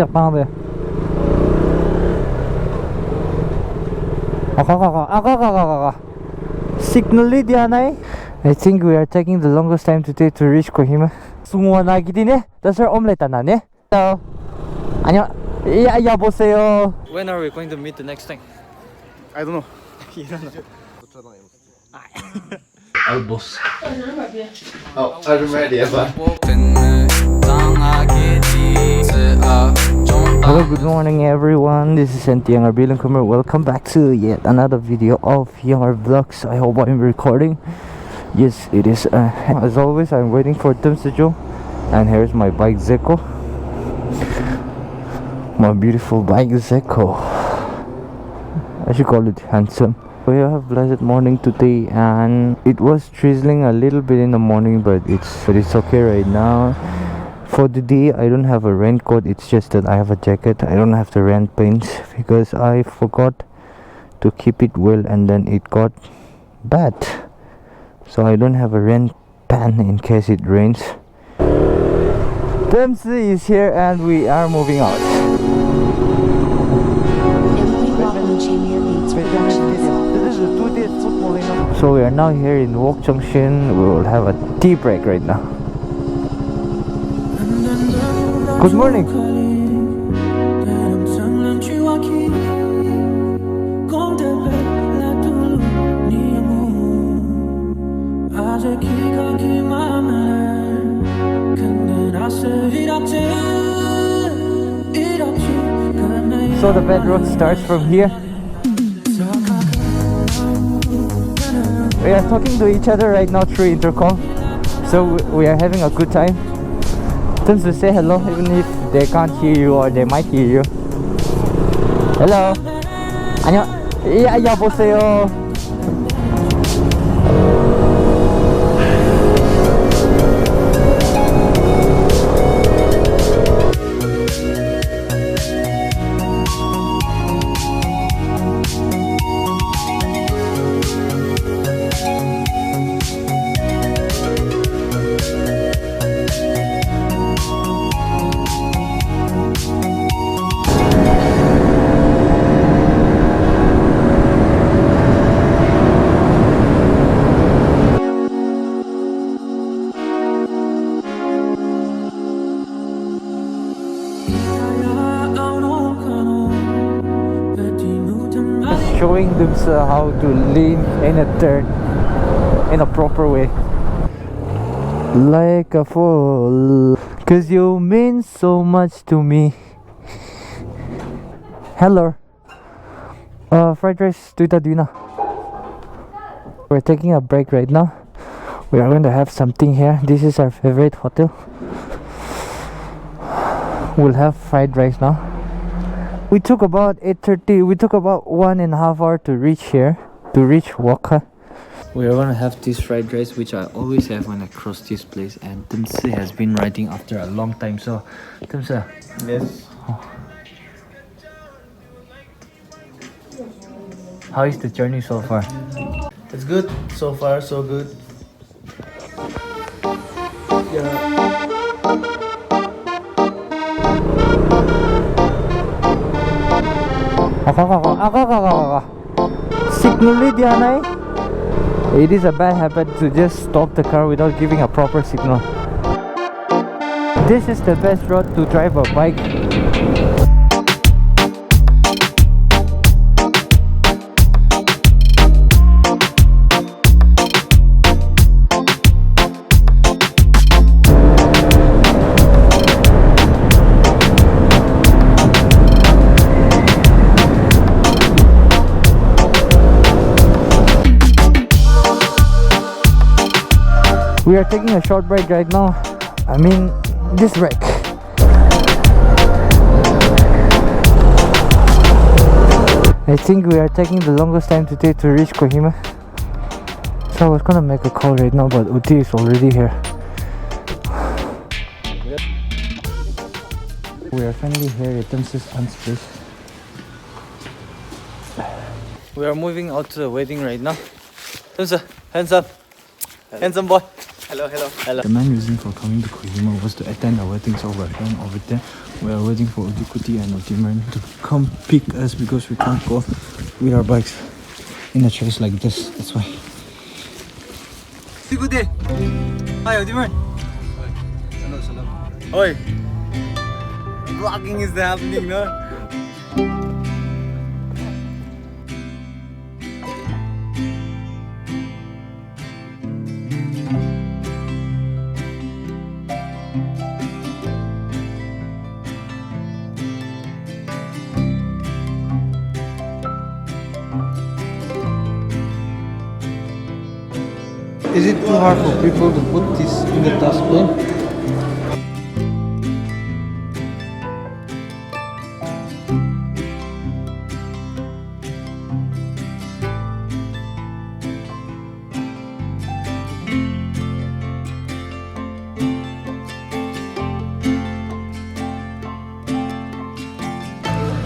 Check down there. Signal dianai. I think we are taking the longest time today to reach Kohima. That's our omelette ne? Hello. 여보세요. When are we going to meet the next thing? I don't know. You don't know. Albus. Oh, I'm ready, Hello, good morning everyone. This is Yngr bilang kamu. Welcome back to yet another video of Yngr vlogs. I hope I'm recording. Yes, it is. As always, I'm waiting for Temsu, and here's my bike Zeko. My beautiful bike Zeko. I should call it handsome. We have a blessed morning today, and it was drizzling a little bit in the morning, but it's okay right now. For the day, I don't have a raincoat. It's just that I have a jacket. I don't have the rain pants because I forgot to keep it well, and then it got bad. So I don't have a rain pan in case it rains. Temsu is here, and we are moving out. So we are now here in Wok Junction. We will have a tea break right now. Good morning. So the bed road starts from here. We are talking to each other right now through intercom. So we are having a good time. Temsu, say hello even if they can't hear you or they might hear you. Hello. 여보세요. Showing them how to lean in a turn in a proper way. Like a fool, cause you mean so much to me. Hello. Fried rice, tuita dina. We're taking a break right now. We are going to have something here. This is our favorite hotel. We'll have fried rice now. We took about 8:30. We took about 1.5 hours to reach here, to reach Waka. We are gonna have this fried rice, which I always have when I cross this place. And Temsu has been riding after a long time. So, Temsu. Yes. How is the journey so far? It's good. So far, so good. Yeah. Signal dianai. It is a bad habit to just stop the car without giving a proper signal. This is the best road to drive a bike. We are taking a short break right now. I mean, this wreck. I think we are taking the longest time today to reach Kohima. So I was gonna make a call right now, but Uti is already here. We are finally here at Temsu's aunt's place. We are moving out to the wedding right now. Temsu, hands up. Handsome boy. The main reason for coming to Kohima was to attend our weddings over here and over there. We are waiting for Udikuti and Utiman to come pick us because we can't go with our bikes in a chase like this. That's why. Udikuti! Hi Utiman! Oi! Vlogging is happening now. Is it too hard for people to put this in the dustbin?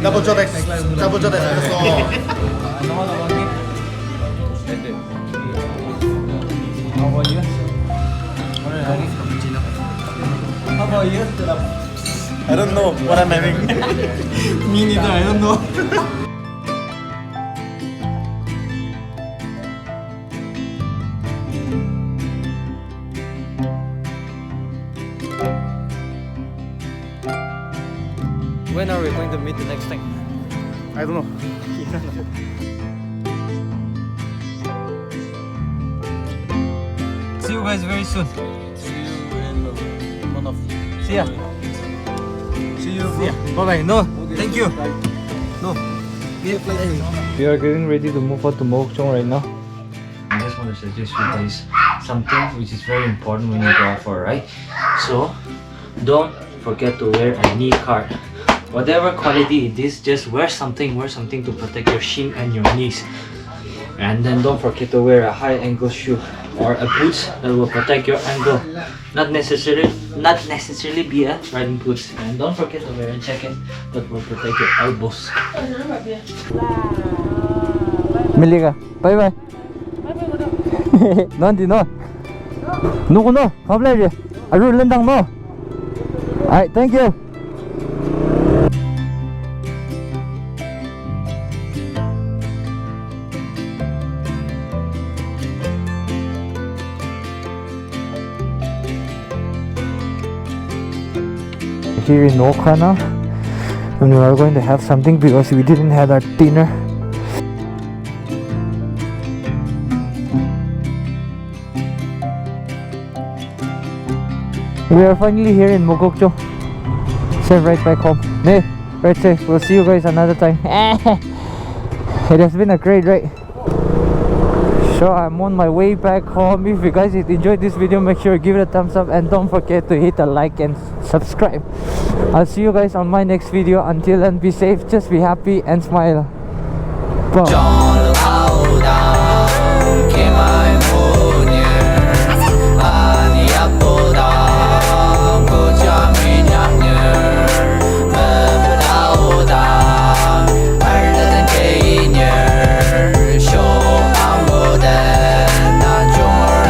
Double jotek. Double jotek. How are you? How about you? I don't know what I'm having. Me neither, I don't know. When are we going to meet the next thing? I don't know. See you guys very soon. See you in a month of. See ya. See you. See ya. Bye bye. No, thank you. No. We are getting ready to move out to Mokchong right now. I just want to suggest you guys something which is very important when you go out for a ride. So, don't forget to wear a knee guard. Whatever quality it is, just wear something to protect your shin and your knees. And then don't forget to wear a high ankle shoe or a boots that will protect your ankle. Not necessarily be a riding boots. And don't forget to wear a jacket that will protect your elbows. Miliga, bye bye. Nanti no. No no, come here. Aru lendang no. Alright, thank you. Here in Okra now, and we are going to have something because we didn't have our dinner. We are finally here in Mogokcho. Safe right back home. Hey, right safe. We'll see you guys another time. It has been a great ride. So I'm on my way back home. If you guys enjoyed this video, make sure to give it a thumbs up and don't forget to hit a like and subscribe. I'll see you guys on my next video. Until then, be safe, just be happy and smile. Bye.